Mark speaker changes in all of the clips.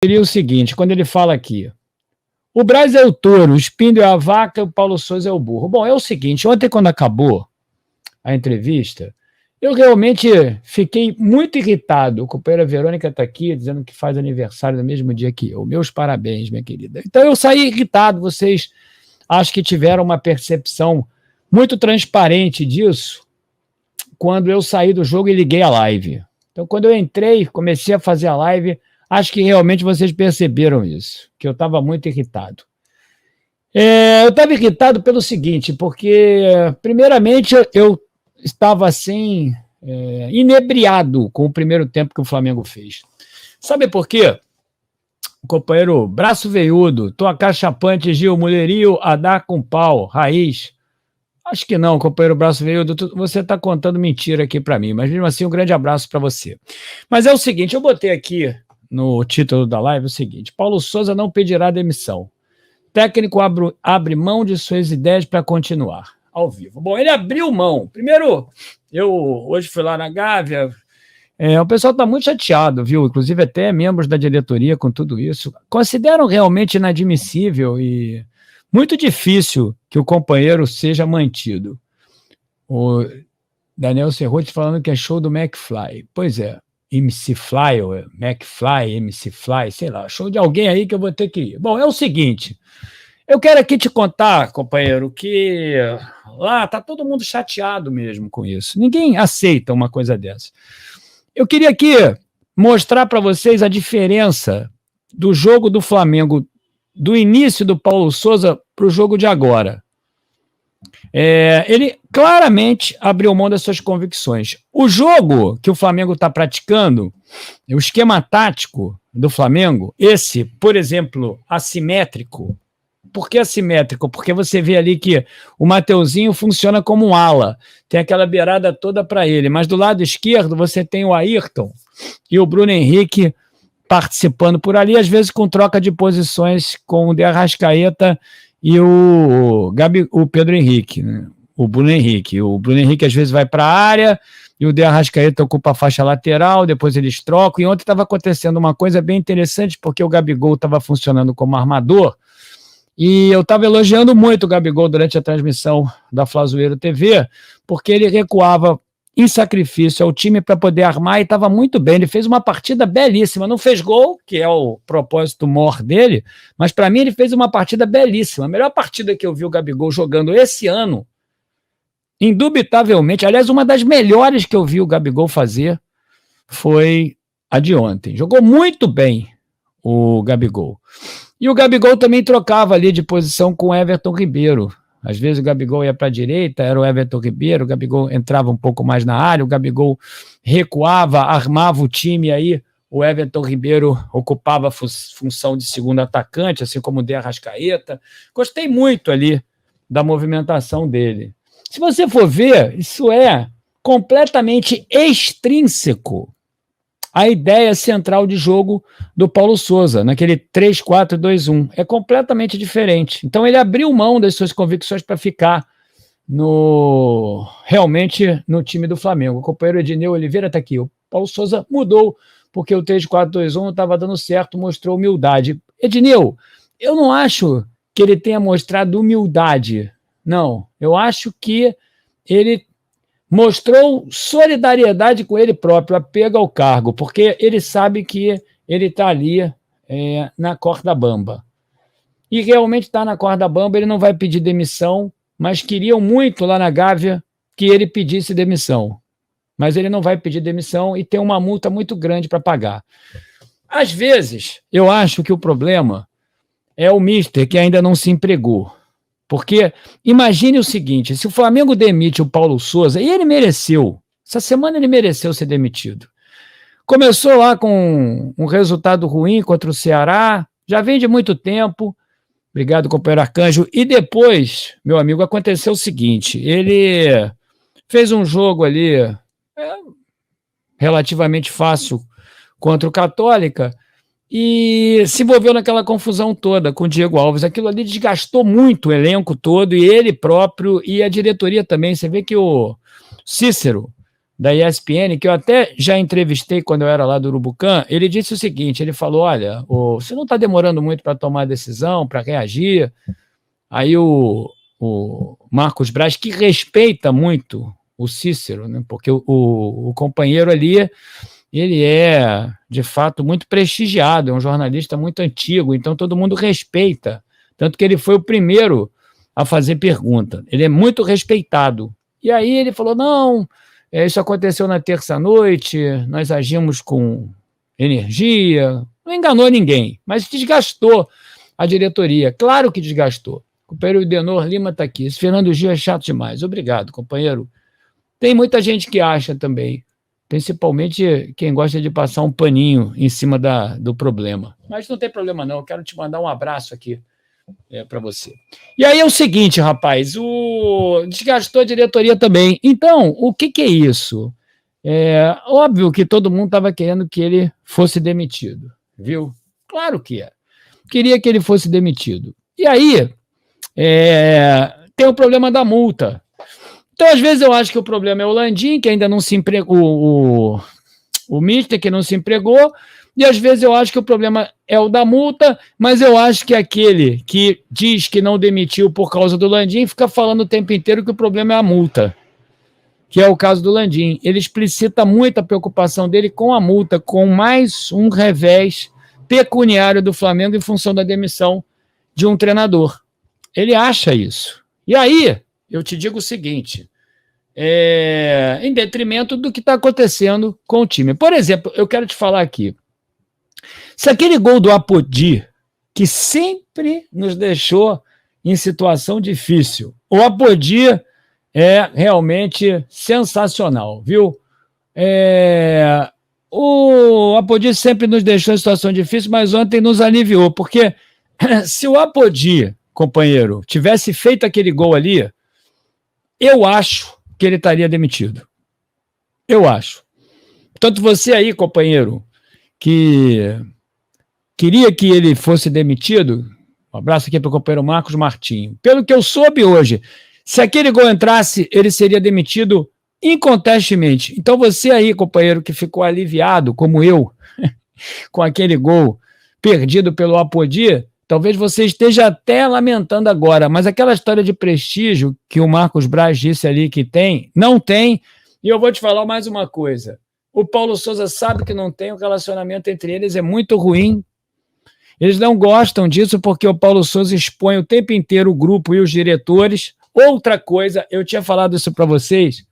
Speaker 1: Seria o seguinte, quando ele fala aqui, o Braz é o touro, o Spindle é a vaca, o Paulo Souza é o burro. Bom, é o seguinte, ontem quando acabou a entrevista, eu realmente fiquei muito irritado. O companheira Verônica está aqui dizendo que faz aniversário no mesmo dia que eu. Meus parabéns, minha querida. Então eu saí irritado, vocês acho que tiveram uma percepção muito transparente disso quando eu saí do jogo e liguei a live. Então quando eu entrei, comecei a fazer a live, acho que realmente vocês perceberam isso, que eu estava muito irritado. Eu estava irritado pelo seguinte, porque, primeiramente, eu estava assim, inebriado com o primeiro tempo que o Flamengo fez. Sabe por quê? O companheiro Braço Veiudo, tô acachapante, Gil, mulherio, a dar com pau, raiz. Acho que não, companheiro Braço Veiudo, você está contando mentira aqui para mim, mas mesmo assim, um grande abraço para você. Mas é o seguinte, eu botei aqui no título da live o seguinte: Paulo Souza não pedirá demissão. Técnico abre mão de suas ideias para continuar ao vivo. Bom, ele abriu mão. Primeiro, eu hoje fui lá na Gávea, o pessoal está muito chateado, viu? Inclusive até membros da diretoria com tudo isso. Consideram realmente inadmissível e muito difícil que o companheiro seja mantido. O Daniel Cerruti falando que é show do McFly. Pois é. MC Fly, ou McFly, MC Fly, sei lá, show de alguém aí que eu vou ter que ir. Bom, é o seguinte, eu quero aqui te contar, companheiro, que lá tá todo mundo chateado mesmo com isso. Ninguém aceita uma coisa dessa. Eu queria aqui mostrar para vocês a diferença do jogo do Flamengo, do início do Paulo Souza para o jogo de agora. Ele claramente abriu mão das suas convicções. O jogo que o Flamengo está praticando, o esquema tático do Flamengo, esse, por exemplo, assimétrico. Por que assimétrico? Porque você vê ali que o Mateuzinho funciona como um ala, tem aquela beirada toda para ele, mas do lado esquerdo você tem o Ayrton e o Bruno Henrique participando por ali, às vezes com troca de posições com o De Arrascaeta e o Pedro Henrique, né? O Bruno Henrique. O Bruno Henrique às vezes vai para a área e o De Arrascaeta ocupa a faixa lateral, depois eles trocam. E ontem estava acontecendo uma coisa bem interessante, porque o Gabigol estava funcionando como armador, e eu estava elogiando muito o Gabigol durante a transmissão da Flazoeiro TV, porque ele recuava em sacrifício ao time para poder armar e estava muito bem. Ele fez uma partida belíssima, não fez gol, que é o propósito maior dele, mas para mim ele fez uma partida belíssima. A melhor partida que eu vi o Gabigol jogando esse ano, indubitavelmente, aliás, uma das melhores que eu vi o Gabigol fazer foi a de ontem. Jogou muito bem o Gabigol. E o Gabigol também trocava ali de posição com o Everton Ribeiro. Às vezes o Gabigol ia para a direita, era o Everton Ribeiro, o Gabigol entrava um pouco mais na área, o Gabigol recuava, armava o time, aí o Everton Ribeiro ocupava a função de segundo atacante, assim como o De Arrascaeta. Gostei muito ali da movimentação dele. Se você for ver, isso é completamente extrínseco à ideia central de jogo do Paulo Souza, naquele 3-4-2-1. É completamente diferente. Então ele abriu mão das suas convicções para ficar realmente no time do Flamengo. O companheiro Edneu Oliveira está aqui. O Paulo Souza mudou, porque o 3-4-2-1 estava dando certo, mostrou humildade. Edneu, eu não acho que ele tenha mostrado humildade. Não, eu acho que ele mostrou solidariedade com ele próprio, apego ao cargo, porque ele sabe que ele está ali na corda bamba. E realmente está na corda bamba, ele não vai pedir demissão, mas queriam muito lá na Gávea que ele pedisse demissão. Mas ele não vai pedir demissão e tem uma multa muito grande para pagar. Às vezes, eu acho que o problema é o mister que ainda não se empregou. Porque imagine o seguinte, se o Flamengo demite o Paulo Souza, e ele mereceu, essa semana ele mereceu ser demitido. Começou lá com um resultado ruim contra o Ceará, já vem de muito tempo, obrigado, companheiro Arcanjo, e depois, meu amigo, aconteceu o seguinte, ele fez um jogo ali relativamente fácil contra o Católica, e se envolveu naquela confusão toda com o Diego Alves. Aquilo ali desgastou muito o elenco todo, e ele próprio, e a diretoria também. Você vê que o Cícero da ESPN, que eu até já entrevistei quando eu era lá do Urubucã, ele disse o seguinte, ele falou, olha, você não está demorando muito para tomar a decisão, para reagir. Aí o Marcos Braz, que respeita muito o Cícero, né, porque o companheiro ali, ele é, de fato, muito prestigiado, é um jornalista muito antigo, então todo mundo respeita, tanto que ele foi o primeiro a fazer pergunta, ele é muito respeitado. E aí ele falou, não, isso aconteceu na terça-noite, nós agimos com energia, não enganou ninguém, mas desgastou a diretoria, claro que desgastou. O companheiro Idenor Lima está aqui, esse Fernando Gil é chato demais, obrigado, companheiro. Tem muita gente que acha também, principalmente quem gosta de passar um paninho em cima do problema. Mas não tem problema não, eu quero te mandar um abraço aqui para você. E aí é o seguinte, rapaz, desgastou a diretoria também. Então, o que é isso? É óbvio que todo mundo estava querendo que ele fosse demitido, viu? Claro que é. Queria que ele fosse demitido. E aí, tem o problema da multa. Então, às vezes, eu acho que o problema é o Landim, que ainda não se empregou, o Mister, que não se empregou, e às vezes eu acho que o problema é o da multa, mas eu acho que aquele que diz que não demitiu por causa do Landim fica falando o tempo inteiro que o problema é a multa, que é o caso do Landim. Ele explicita muito a preocupação dele com a multa, com mais um revés pecuniário do Flamengo em função da demissão de um treinador. Ele acha isso. E aí, eu te digo o seguinte, em detrimento do que está acontecendo com o time. Por exemplo, eu quero te falar aqui, se aquele gol do Apodi, que sempre nos deixou em situação difícil, o Apodi é realmente sensacional, viu? O Apodi sempre nos deixou em situação difícil, mas ontem nos aliviou, porque se o Apodi, companheiro, tivesse feito aquele gol ali, eu acho que ele estaria demitido. Eu acho. Portanto, você aí, companheiro, que queria que ele fosse demitido, um abraço aqui para o companheiro Marcos Martinho. Pelo que eu soube hoje, se aquele gol entrasse, ele seria demitido incontestemente. Então você aí, companheiro, que ficou aliviado, como eu, com aquele gol perdido pelo Apodi, talvez você esteja até lamentando agora, mas aquela história de prestígio que o Marcos Braz disse ali que tem, não tem, e eu vou te falar mais uma coisa. O Paulo Souza sabe que não tem, o relacionamento entre eles é muito ruim. Eles não gostam disso porque o Paulo Souza expõe o tempo inteiro o grupo e os diretores. Outra coisa, eu tinha falado isso para vocês,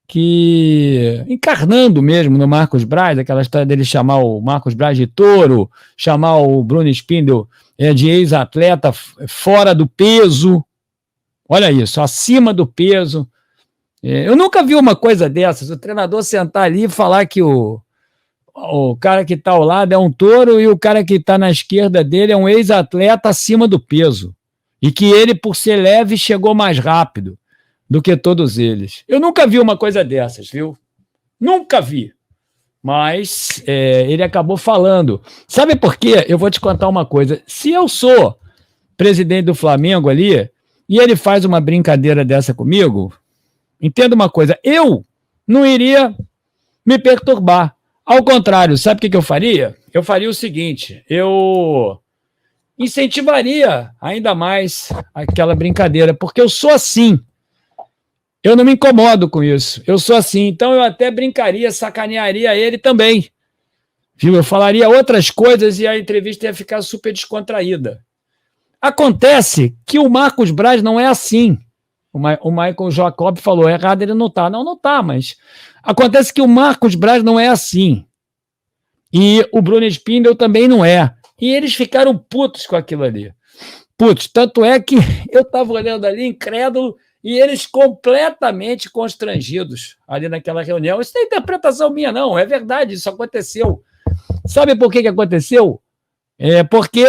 Speaker 1: que encarnando mesmo no Marcos Braz, aquela história dele chamar o Marcos Braz de touro, chamar o Bruno Spindel de ex-atleta fora do peso, olha isso, acima do peso. Eu nunca vi uma coisa dessas, o treinador sentar ali e falar que o cara que está ao lado é um touro e o cara que está na esquerda dele é um ex-atleta acima do peso. E que ele, por ser leve, chegou mais rápido do que todos eles. Eu nunca vi uma coisa dessas, viu? Nunca vi. Mas ele acabou falando. Sabe por quê? Eu vou te contar uma coisa. Se eu sou presidente do Flamengo ali e ele faz uma brincadeira dessa comigo, entenda uma coisa, eu não iria me perturbar. Ao contrário, sabe o que eu faria? Eu faria o seguinte, eu incentivaria ainda mais aquela brincadeira, porque eu sou assim. Eu não me incomodo com isso. Eu sou assim. Então eu até brincaria, sacanearia ele também. Viu? Eu falaria outras coisas e a entrevista ia ficar super descontraída. Acontece que o Marcos Braz não é assim. O Michael Jacob falou, errado ele não está. Não está, mas acontece que o Marcos Braz não é assim. E o Bruno Spindel também não é. E eles ficaram putos com aquilo ali. Putos. Tanto é que eu estava olhando ali, incrédulo, e eles completamente constrangidos ali naquela reunião. Isso não é interpretação minha, não. É verdade, isso aconteceu. Sabe por que aconteceu? Porque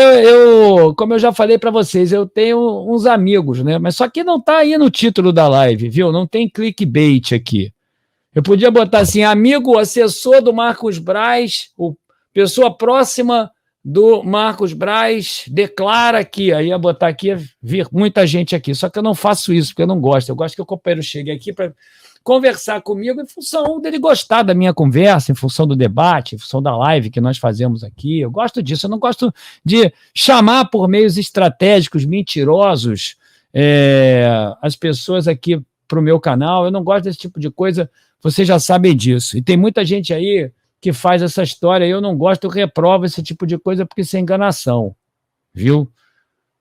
Speaker 1: como eu já falei para vocês, eu tenho uns amigos, né? Mas só que não está aí no título da live, viu? Não tem clickbait aqui. Eu podia botar assim, amigo, assessor do Marcos Braz, pessoa próxima do Marcos Braz, declara que, aí ia botar aqui, ia vir muita gente aqui, só que eu não faço isso, porque eu não gosto. Eu gosto que o companheiro chegue aqui para conversar comigo em função dele gostar da minha conversa, em função do debate, em função da live que nós fazemos aqui. Eu gosto disso, eu não gosto de chamar por meios estratégicos, mentirosos, as pessoas aqui para o meu canal. Eu não gosto desse tipo de coisa, vocês já sabem disso. E tem muita gente aí que faz essa história, eu não gosto, eu reprovo esse tipo de coisa porque isso é enganação, viu?